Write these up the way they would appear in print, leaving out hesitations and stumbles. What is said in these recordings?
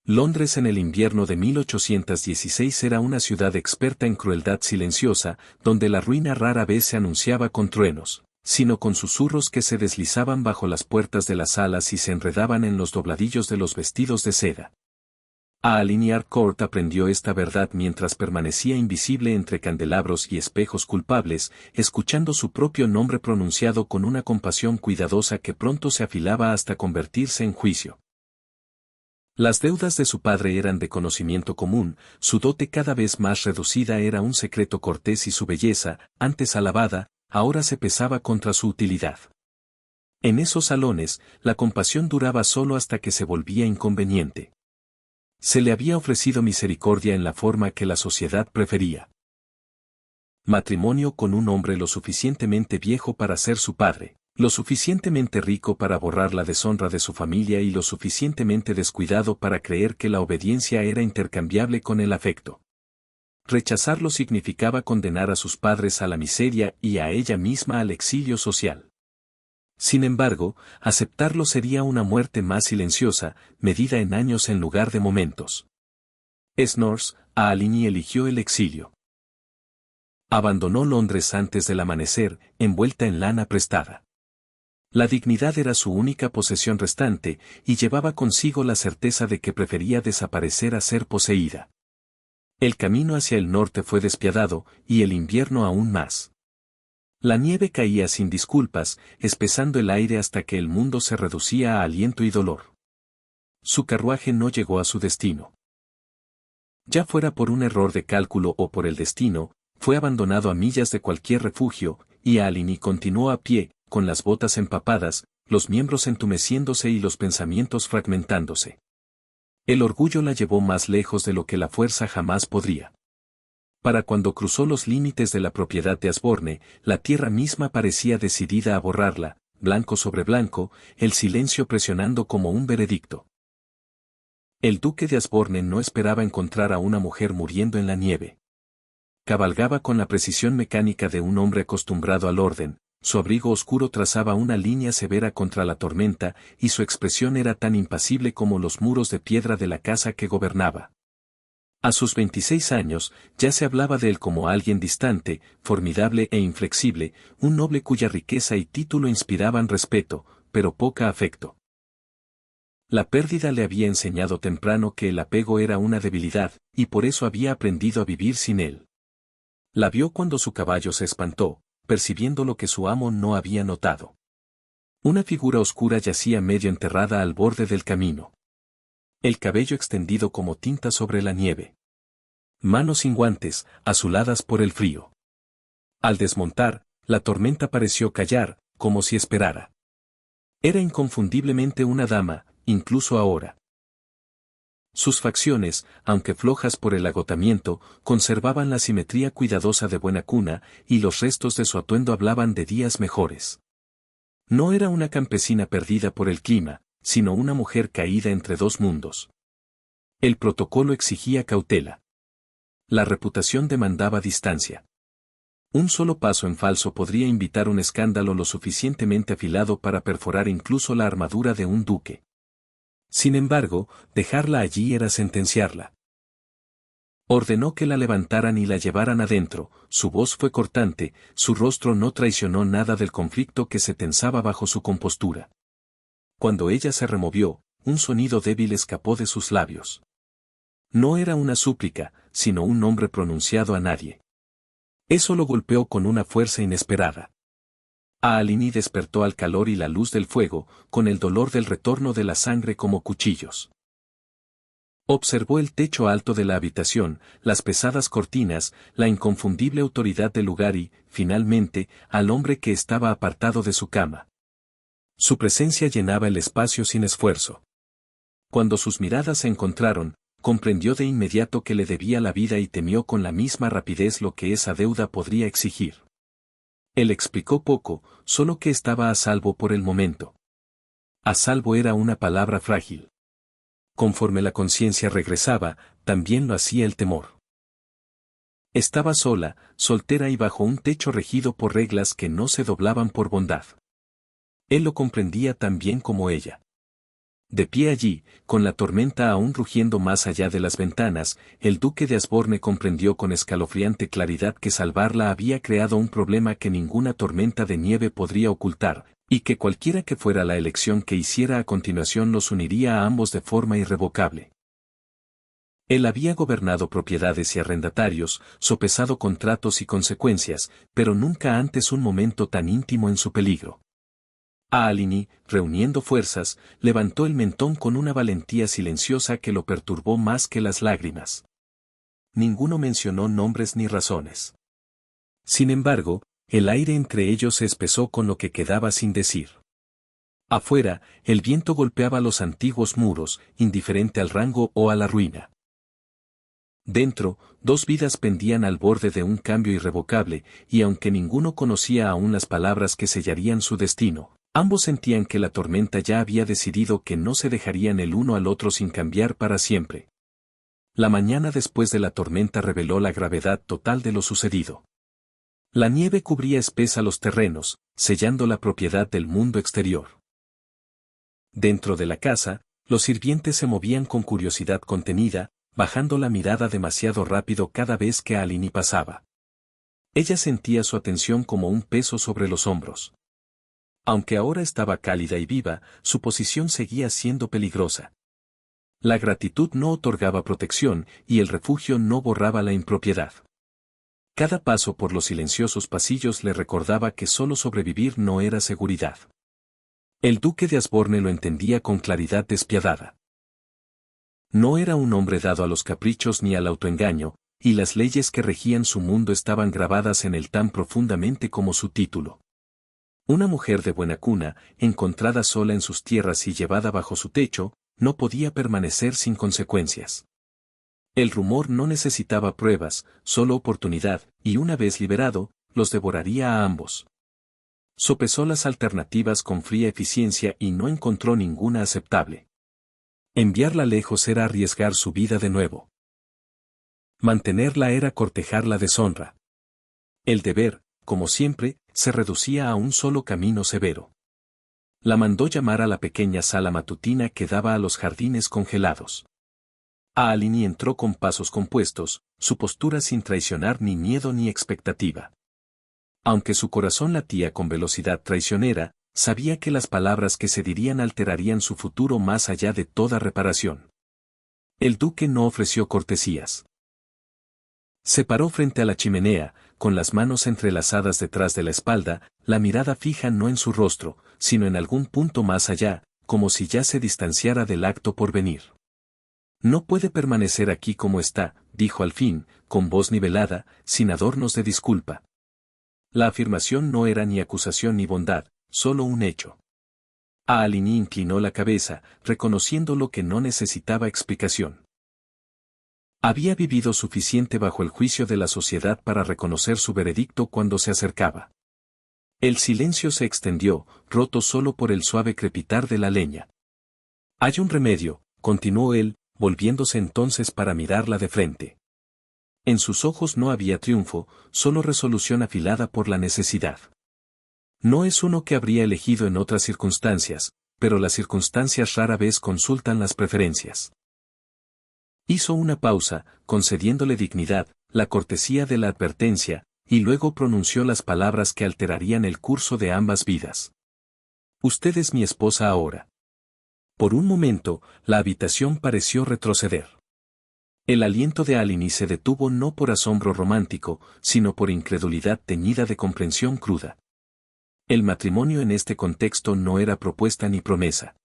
Londres en el invierno de 1816 era una ciudad experta en crueldad silenciosa, donde la ruina rara vez se anunciaba con truenos, sino con susurros que se deslizaban bajo las puertas de las salas y se enredaban en los dobladillos de los vestidos de seda. Aline Harcourt aprendió esta verdad mientras permanecía invisible entre candelabros y espejos culpables, escuchando su propio nombre pronunciado con una compasión cuidadosa que pronto se afilaba hasta convertirse en juicio. Las deudas de su padre eran de conocimiento común, su dote cada vez más reducida era un secreto cortés y su belleza, antes alabada, ahora se pesaba contra su utilidad. En esos salones, la compasión duraba solo hasta que se volvía inconveniente. Se le había ofrecido misericordia en la forma que la sociedad prefería. Matrimonio con un hombre lo suficientemente viejo para ser su padre, lo suficientemente rico para borrar la deshonra de su familia y lo suficientemente descuidado para creer que la obediencia era intercambiable con el afecto. Rechazarlo significaba condenar a sus padres a la miseria y a ella misma al exilio social. Sin embargo, aceptarlo sería una muerte más silenciosa, medida en años en lugar de momentos. Snors, Aline eligió el exilio. Abandonó Londres antes del amanecer, envuelta en lana prestada. La dignidad era su única posesión restante, y llevaba consigo la certeza de que prefería desaparecer a ser poseída. El camino hacia el norte fue despiadado, y el invierno aún más. La nieve caía sin disculpas, espesando el aire hasta que el mundo se reducía a aliento y dolor. Su carruaje no llegó a su destino. Ya fuera por un error de cálculo o por el destino, fue abandonado a millas de cualquier refugio, y Aline continuó a pie, con las botas empapadas, los miembros entumeciéndose y los pensamientos fragmentándose. El orgullo la llevó más lejos de lo que la fuerza jamás podría. Para cuando cruzó los límites de la propiedad de Asborne, la tierra misma parecía decidida a borrarla, blanco sobre blanco, el silencio presionando como un veredicto. El duque de Asborne no esperaba encontrar a una mujer muriendo en la nieve. Cabalgaba con la precisión mecánica de un hombre acostumbrado al orden, su abrigo oscuro trazaba una línea severa contra la tormenta y su expresión era tan impasible como los muros de piedra de la casa que gobernaba. A sus 26 años, ya se hablaba de él como alguien distante, formidable e inflexible, un noble cuya riqueza y título inspiraban respeto, pero poca afecto. La pérdida le había enseñado temprano que el apego era una debilidad, y por eso había aprendido a vivir sin él. La vio cuando su caballo se espantó, percibiendo lo que su amo no había notado. Una figura oscura yacía medio enterrada al borde del camino. El cabello extendido como tinta sobre la nieve. Manos sin guantes, azuladas por el frío. Al desmontar, la tormenta pareció callar, como si esperara. Era inconfundiblemente una dama, incluso ahora. Sus facciones, aunque flojas por el agotamiento, conservaban la simetría cuidadosa de buena cuna, y los restos de su atuendo hablaban de días mejores. No era una campesina perdida por el clima, sino una mujer caída entre dos mundos. El protocolo exigía cautela. La reputación demandaba distancia. Un solo paso en falso podría invitar un escándalo lo suficientemente afilado para perforar incluso la armadura de un duque. Sin embargo, dejarla allí era sentenciarla. Ordenó que la levantaran y la llevaran adentro, su voz fue cortante, su rostro no traicionó nada del conflicto que se tensaba bajo su compostura. Cuando ella se removió, un sonido débil escapó de sus labios. No era una súplica, sino un nombre pronunciado a nadie. Eso lo golpeó con una fuerza inesperada. Aline despertó al calor y la luz del fuego, con el dolor del retorno de la sangre como cuchillos. Observó el techo alto de la habitación, las pesadas cortinas, la inconfundible autoridad del lugar y, finalmente, al hombre que estaba apartado de su cama. Su presencia llenaba el espacio sin esfuerzo. Cuando sus miradas se encontraron, comprendió de inmediato que le debía la vida y temió con la misma rapidez lo que esa deuda podría exigir. Él explicó poco, solo que estaba a salvo por el momento. A salvo era una palabra frágil. Conforme la conciencia regresaba, también lo hacía el temor. Estaba sola, soltera y bajo un techo regido por reglas que no se doblaban por bondad. Él lo comprendía tan bien como ella. De pie allí, con la tormenta aún rugiendo más allá de las ventanas, el duque de Asborne comprendió con escalofriante claridad que salvarla había creado un problema que ninguna tormenta de nieve podría ocultar, y que cualquiera que fuera la elección que hiciera a continuación los uniría a ambos de forma irrevocable. Él había gobernado propiedades y arrendatarios, sopesado contratos y consecuencias, pero nunca antes un momento tan íntimo en su peligro. Aalini, reuniendo fuerzas, levantó el mentón con una valentía silenciosa que lo perturbó más que las lágrimas. Ninguno mencionó nombres ni razones. Sin embargo, el aire entre ellos se espesó con lo que quedaba sin decir. Afuera, el viento golpeaba los antiguos muros, indiferente al rango o a la ruina. Dentro, dos vidas pendían al borde de un cambio irrevocable, y aunque ninguno conocía aún las palabras que sellarían su destino, ambos sentían que la tormenta ya había decidido que no se dejarían el uno al otro sin cambiar para siempre. La mañana después de la tormenta reveló la gravedad total de lo sucedido. La nieve cubría espesa los terrenos, sellando la propiedad del mundo exterior. Dentro de la casa, los sirvientes se movían con curiosidad contenida, bajando la mirada demasiado rápido cada vez que Aalini pasaba. Ella sentía su atención como un peso sobre los hombros. Aunque ahora estaba cálida y viva, su posición seguía siendo peligrosa. La gratitud no otorgaba protección y el refugio no borraba la impropiedad. Cada paso por los silenciosos pasillos le recordaba que solo sobrevivir no era seguridad. El duque de Asborne lo entendía con claridad despiadada. No era un hombre dado a los caprichos ni al autoengaño, y las leyes que regían su mundo estaban grabadas en él tan profundamente como su título. Una mujer de buena cuna, encontrada sola en sus tierras y llevada bajo su techo, no podía permanecer sin consecuencias. El rumor no necesitaba pruebas, solo oportunidad, y una vez liberado, los devoraría a ambos. Sopesó las alternativas con fría eficiencia y no encontró ninguna aceptable. Enviarla lejos era arriesgar su vida de nuevo. Mantenerla era cortejar la deshonra. El deber, como siempre, se reducía a un solo camino severo. La mandó llamar a la pequeña sala matutina que daba a los jardines congelados. Aalini entró con pasos compuestos, su postura sin traicionar ni miedo ni expectativa. Aunque su corazón latía con velocidad traicionera, sabía que las palabras que se dirían alterarían su futuro más allá de toda reparación. El duque no ofreció cortesías. Se paró frente a la chimenea, con las manos entrelazadas detrás de la espalda, la mirada fija no en su rostro, sino en algún punto más allá, como si ya se distanciara del acto por venir. No puede permanecer aquí como está, dijo al fin, con voz nivelada, sin adornos de disculpa. La afirmación no era ni acusación ni bondad, solo un hecho. Aalini inclinó la cabeza, reconociendo lo que no necesitaba explicación. Había vivido suficiente bajo el juicio de la sociedad para reconocer su veredicto cuando se acercaba. El silencio se extendió, roto solo por el suave crepitar de la leña. Hay un remedio, continuó él, volviéndose entonces para mirarla de frente. En sus ojos no había triunfo, solo resolución afilada por la necesidad. No es uno que habría elegido en otras circunstancias, pero las circunstancias rara vez consultan las preferencias. Hizo una pausa, concediéndole dignidad, la cortesía de la advertencia, y luego pronunció las palabras que alterarían el curso de ambas vidas. Usted es mi esposa ahora. Por un momento, la habitación pareció retroceder. El aliento de Aalini se detuvo no por asombro romántico, sino por incredulidad teñida de comprensión cruda. El matrimonio en este contexto no era propuesta ni promesa.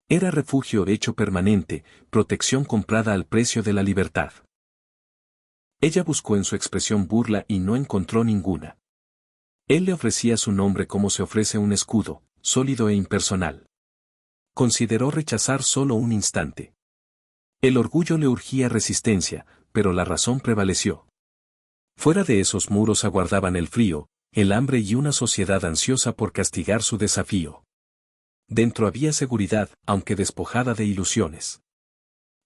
Era refugio hecho permanente, protección comprada al precio de la libertad. Ella buscó en su expresión burla y no encontró ninguna. Él le ofrecía su nombre como se ofrece un escudo, sólido e impersonal. Consideró rechazar solo un instante. El orgullo le urgía resistencia, pero la razón prevaleció. Fuera de esos muros aguardaban el frío, el hambre y una sociedad ansiosa por castigar su desafío. Dentro había seguridad, aunque despojada de ilusiones.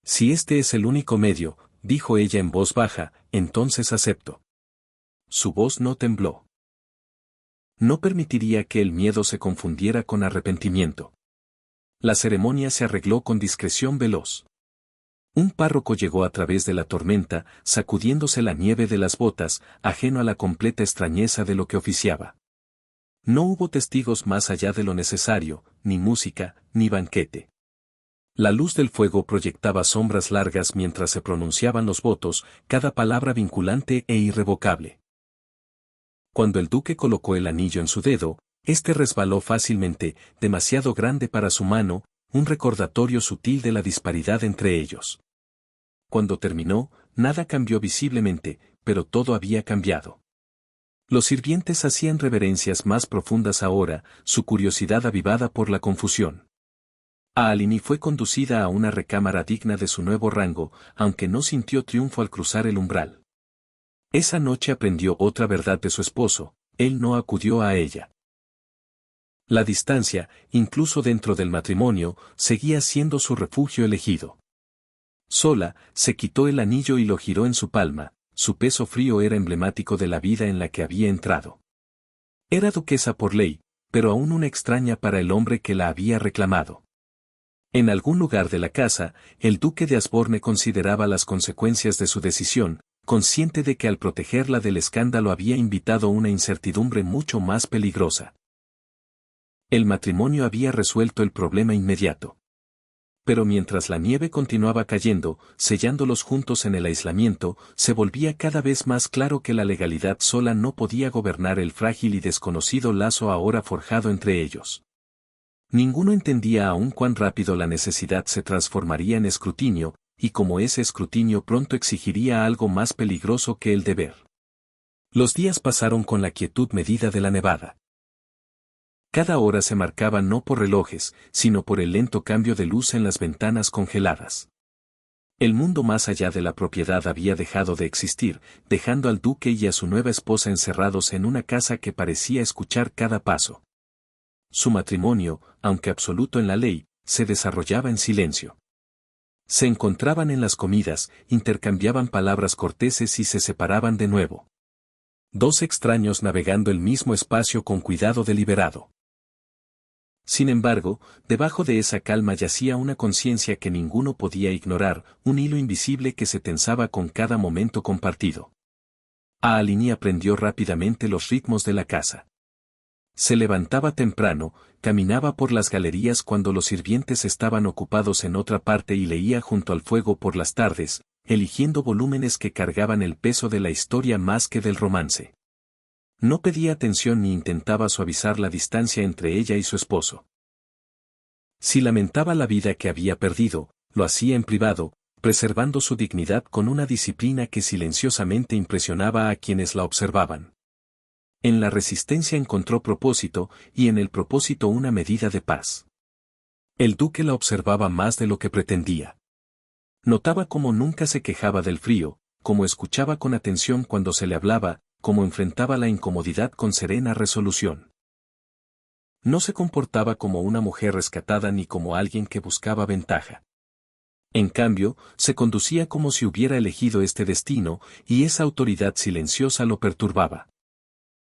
Si este es el único medio, dijo ella en voz baja, entonces acepto. Su voz no tembló. No permitiría que el miedo se confundiera con arrepentimiento. La ceremonia se arregló con discreción veloz. Un párroco llegó a través de la tormenta, sacudiéndose la nieve de las botas, ajeno a la completa extrañeza de lo que oficiaba. No hubo testigos más allá de lo necesario, ni música, ni banquete. La luz del fuego proyectaba sombras largas mientras se pronunciaban los votos, cada palabra vinculante e irrevocable. Cuando el duque colocó el anillo en su dedo, este resbaló fácilmente, demasiado grande para su mano, un recordatorio sutil de la disparidad entre ellos. Cuando terminó, nada cambió visiblemente, pero todo había cambiado. Los sirvientes hacían reverencias más profundas ahora, su curiosidad avivada por la confusión. Aalini fue conducida a una recámara digna de su nuevo rango, aunque no sintió triunfo al cruzar el umbral. Esa noche aprendió otra verdad de su esposo, él no acudió a ella. La distancia, incluso dentro del matrimonio, seguía siendo su refugio elegido. Sola, se quitó el anillo y lo giró en su palma, su peso frío era emblemático de la vida en la que había entrado. Era duquesa por ley, pero aún una extraña para el hombre que la había reclamado. En algún lugar de la casa, el duque de Asborne consideraba las consecuencias de su decisión, consciente de que al protegerla del escándalo había invitado una incertidumbre mucho más peligrosa. El matrimonio había resuelto el problema inmediato. Pero mientras la nieve continuaba cayendo, sellándolos juntos en el aislamiento, se volvía cada vez más claro que la legalidad sola no podía gobernar el frágil y desconocido lazo ahora forjado entre ellos. Ninguno entendía aún cuán rápido la necesidad se transformaría en escrutinio, y cómo ese escrutinio pronto exigiría algo más peligroso que el deber. Los días pasaron con la quietud medida de la nevada. Cada hora se marcaba no por relojes, sino por el lento cambio de luz en las ventanas congeladas. El mundo más allá de la propiedad había dejado de existir, dejando al duque y a su nueva esposa encerrados en una casa que parecía escuchar cada paso. Su matrimonio, aunque absoluto en la ley, se desarrollaba en silencio. Se encontraban en las comidas, intercambiaban palabras corteses y se separaban de nuevo. Dos extraños navegando el mismo espacio con cuidado deliberado. Sin embargo, debajo de esa calma yacía una conciencia que ninguno podía ignorar, un hilo invisible que se tensaba con cada momento compartido. Aalini aprendió rápidamente los ritmos de la casa. Se levantaba temprano, caminaba por las galerías cuando los sirvientes estaban ocupados en otra parte y leía junto al fuego por las tardes, eligiendo volúmenes que cargaban el peso de la historia más que del romance. No pedía atención ni intentaba suavizar la distancia entre ella y su esposo. Si lamentaba la vida que había perdido, lo hacía en privado, preservando su dignidad con una disciplina que silenciosamente impresionaba a quienes la observaban. En la resistencia encontró propósito, y en el propósito una medida de paz. El duque la observaba más de lo que pretendía. Notaba cómo nunca se quejaba del frío, cómo escuchaba con atención cuando se le hablaba, cómo enfrentaba la incomodidad con serena resolución. No se comportaba como una mujer rescatada ni como alguien que buscaba ventaja. En cambio, se conducía como si hubiera elegido este destino, y esa autoridad silenciosa lo perturbaba.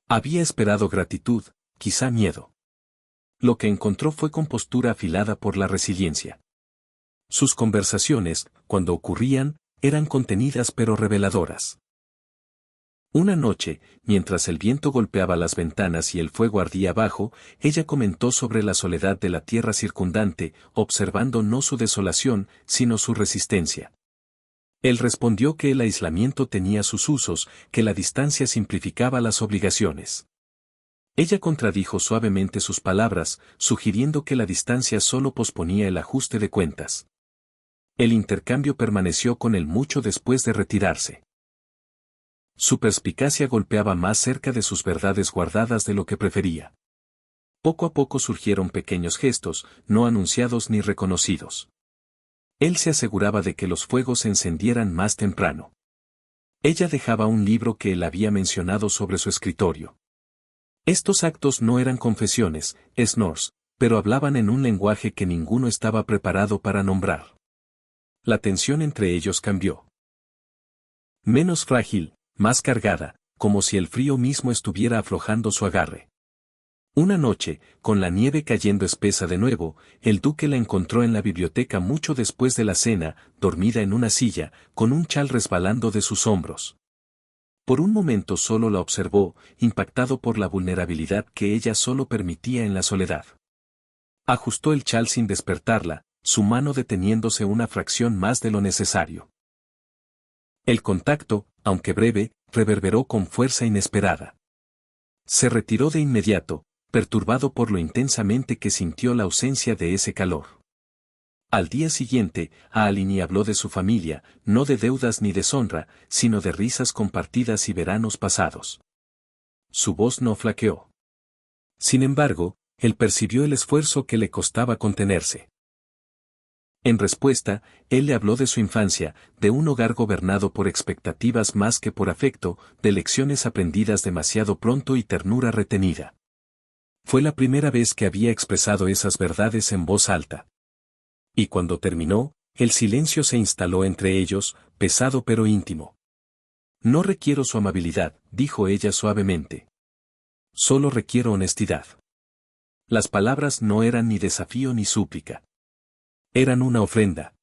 Había esperado gratitud, quizá miedo. Lo que encontró fue compostura afilada por la resiliencia. Sus conversaciones, cuando ocurrían, eran contenidas pero reveladoras. Una noche, mientras el viento golpeaba las ventanas y el fuego ardía abajo, ella comentó sobre la soledad de la tierra circundante, observando no su desolación, sino su resistencia. Él respondió que el aislamiento tenía sus usos, que la distancia simplificaba las obligaciones. Ella contradijo suavemente sus palabras, sugiriendo que la distancia solo posponía el ajuste de cuentas. El intercambio permaneció con él mucho después de retirarse. Su perspicacia golpeaba más cerca de sus verdades guardadas de lo que prefería. Poco a poco surgieron pequeños gestos, no anunciados ni reconocidos. Él se aseguraba de que los fuegos se encendieran más temprano. Ella dejaba un libro que él había mencionado sobre su escritorio. Estos actos no eran confesiones, snores, pero hablaban en un lenguaje que ninguno estaba preparado para nombrar. La tensión entre ellos cambió. Menos frágil, más cargada, como si el frío mismo estuviera aflojando su agarre. Una noche, con la nieve cayendo espesa de nuevo, el duque la encontró en la biblioteca mucho después de la cena, dormida en una silla, con un chal resbalando de sus hombros. Por un momento solo la observó, impactado por la vulnerabilidad que ella solo permitía en la soledad. Ajustó el chal sin despertarla, su mano deteniéndose una fracción más de lo necesario. El contacto, aunque breve, reverberó con fuerza inesperada. Se retiró de inmediato, perturbado por lo intensamente que sintió la ausencia de ese calor. Al día siguiente, Aalini habló de su familia, no de deudas ni deshonra, sino de risas compartidas y veranos pasados. Su voz no flaqueó. Sin embargo, él percibió el esfuerzo que le costaba contenerse. En respuesta, él le habló de su infancia, de un hogar gobernado por expectativas más que por afecto, de lecciones aprendidas demasiado pronto y ternura retenida. Fue la primera vez que había expresado esas verdades en voz alta. Y cuando terminó, el silencio se instaló entre ellos, pesado pero íntimo. No requiero su amabilidad, dijo ella suavemente. Solo requiero honestidad. Las palabras no eran ni desafío ni súplica. Eran una ofrenda.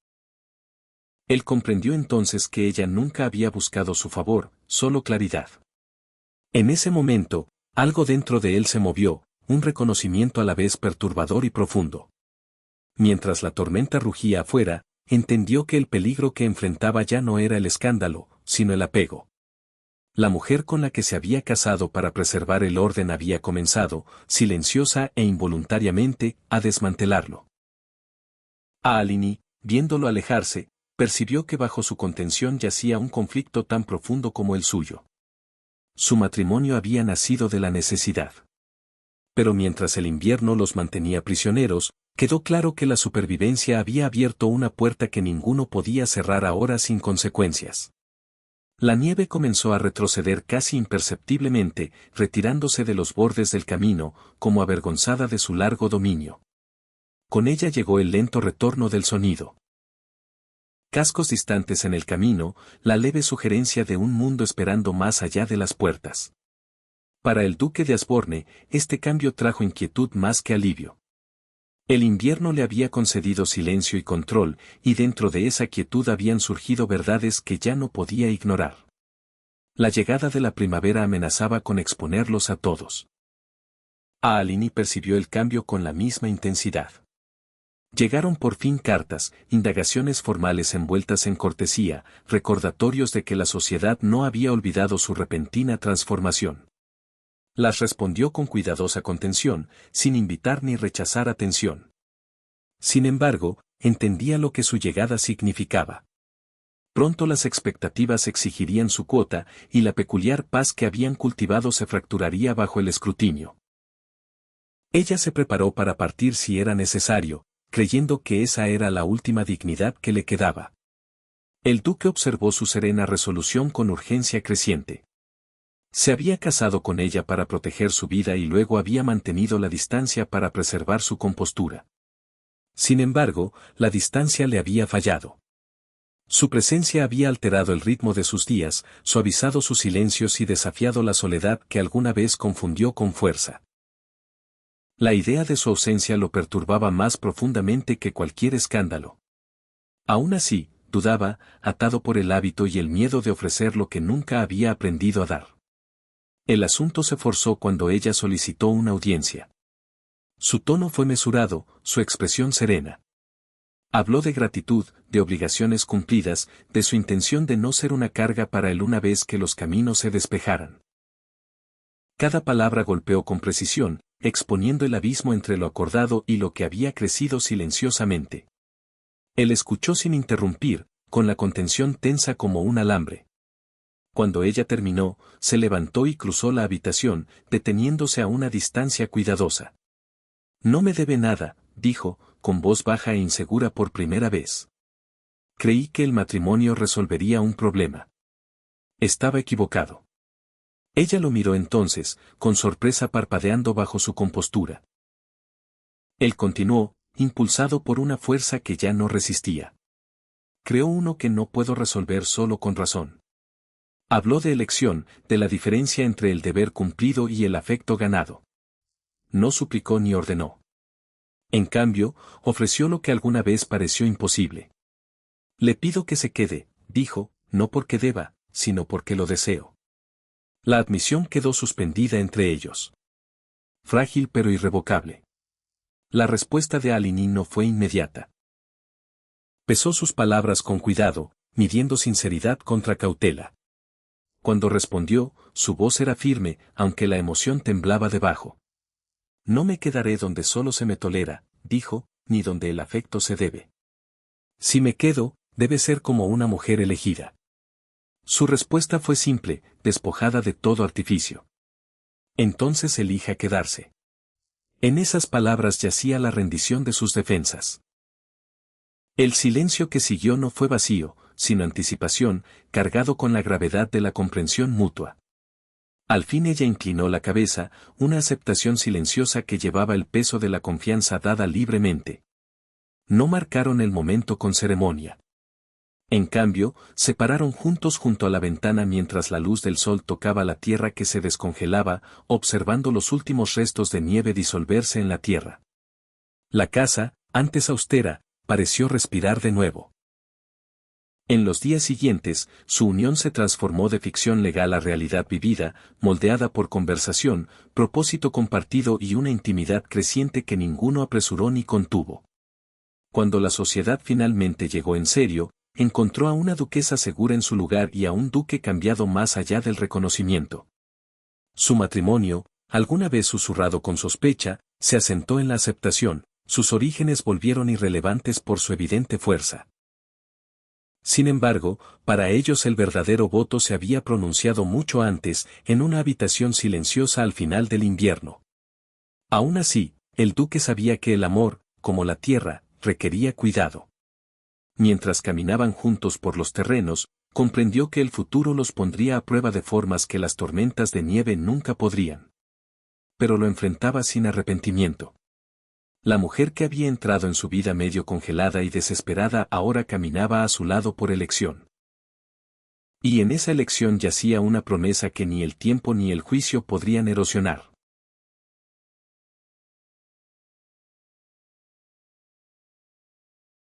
Él comprendió entonces que ella nunca había buscado su favor, solo claridad. En ese momento, algo dentro de él se movió, un reconocimiento a la vez perturbador y profundo. Mientras la tormenta rugía afuera, entendió que el peligro que enfrentaba ya no era el escándalo, sino el apego. La mujer con la que se había casado para preservar el orden había comenzado, silenciosa e involuntariamente, a desmantelarlo. Aalini, viéndolo alejarse, percibió que bajo su contención yacía un conflicto tan profundo como el suyo. Su matrimonio había nacido de la necesidad. Pero mientras el invierno los mantenía prisioneros, quedó claro que la supervivencia había abierto una puerta que ninguno podía cerrar ahora sin consecuencias. La nieve comenzó a retroceder casi imperceptiblemente, retirándose de los bordes del camino, como avergonzada de su largo dominio. Con ella llegó el lento retorno del sonido. Cascos distantes en el camino, la leve sugerencia de un mundo esperando más allá de las puertas. Para el duque de Asborne, este cambio trajo inquietud más que alivio. El invierno le había concedido silencio y control, y dentro de esa quietud habían surgido verdades que ya no podía ignorar. La llegada de la primavera amenazaba con exponerlos a todos. Aalini percibió el cambio con la misma intensidad. Llegaron por fin cartas, indagaciones formales envueltas en cortesía, recordatorios de que la sociedad no había olvidado su repentina transformación. Las respondió con cuidadosa contención, sin invitar ni rechazar atención. Sin embargo, entendía lo que su llegada significaba. Pronto las expectativas exigirían su cuota, y la peculiar paz que habían cultivado se fracturaría bajo el escrutinio. Ella se preparó para partir si era necesario, creyendo que esa era la última dignidad que le quedaba. El duque observó su serena resolución con urgencia creciente. Se había casado con ella para proteger su vida y luego había mantenido la distancia para preservar su compostura. Sin embargo, la distancia le había fallado. Su presencia había alterado el ritmo de sus días, suavizado sus silencios y desafiado la soledad que alguna vez confundió con fuerza. La idea de su ausencia lo perturbaba más profundamente que cualquier escándalo. Aún así, dudaba, atado por el hábito y el miedo de ofrecer lo que nunca había aprendido a dar. El asunto se forzó cuando ella solicitó una audiencia. Su tono fue mesurado, su expresión serena. Habló de gratitud, de obligaciones cumplidas, de su intención de no ser una carga para él una vez que los caminos se despejaran. Cada palabra golpeó con precisión, exponiendo el abismo entre lo acordado y lo que había crecido silenciosamente. Él escuchó sin interrumpir, con la contención tensa como un alambre. Cuando ella terminó, se levantó y cruzó la habitación, deteniéndose a una distancia cuidadosa. No me debe nada, dijo, con voz baja e insegura por primera vez. Creí que el matrimonio resolvería un problema. Estaba equivocado. Ella lo miró entonces, con sorpresa parpadeando bajo su compostura. Él continuó, impulsado por una fuerza que ya no resistía. Creo uno que no puedo resolver solo con razón. Habló de elección, de la diferencia entre el deber cumplido y el afecto ganado. no suplicó ni ordenó. En cambio, ofreció lo que alguna vez pareció imposible. Le pido que se quede, dijo, no porque deba, sino porque lo deseo. La admisión quedó suspendida entre ellos. Frágil pero irrevocable. La respuesta de Alini no fue inmediata. Pesó sus palabras con cuidado, midiendo sinceridad contra cautela. Cuando respondió, su voz era firme, aunque la emoción temblaba debajo. No me quedaré donde solo se me tolera, dijo, ni donde el afecto se debe. Si me quedo, debe ser como una mujer elegida. Su respuesta fue simple, despojada de todo artificio. Entonces elija quedarse. En esas palabras yacía la rendición de sus defensas. El silencio que siguió no fue vacío, sino anticipación, cargado con la gravedad de la comprensión mutua. Al fin ella inclinó la cabeza, una aceptación silenciosa que llevaba el peso de la confianza dada libremente. No marcaron el momento con ceremonia. En cambio, se pararon juntos junto a la ventana mientras la luz del sol tocaba la tierra que se descongelaba, observando los últimos restos de nieve disolverse en la tierra. La casa, antes austera, pareció respirar de nuevo. En los días siguientes, su unión se transformó de ficción legal a realidad vivida, moldeada por conversación, propósito compartido y una intimidad creciente que ninguno apresuró ni contuvo. Cuando la sociedad finalmente llegó en serio, encontró a una duquesa segura en su lugar y a un duque cambiado más allá del reconocimiento. Su matrimonio, alguna vez susurrado con sospecha, se asentó en la aceptación, sus orígenes volvieron irrelevantes por su evidente fuerza. Sin embargo, para ellos el verdadero voto se había pronunciado mucho antes, en una habitación silenciosa al final del invierno. Aún así, el duque sabía que el amor, como la tierra, requería cuidado. Mientras caminaban juntos por los terrenos, comprendió que el futuro los pondría a prueba de formas que las tormentas de nieve nunca podrían. Pero lo enfrentaba sin arrepentimiento. La mujer que había entrado en su vida medio congelada y desesperada ahora caminaba a su lado por elección. Y en esa elección yacía una promesa que ni el tiempo ni el juicio podrían erosionar.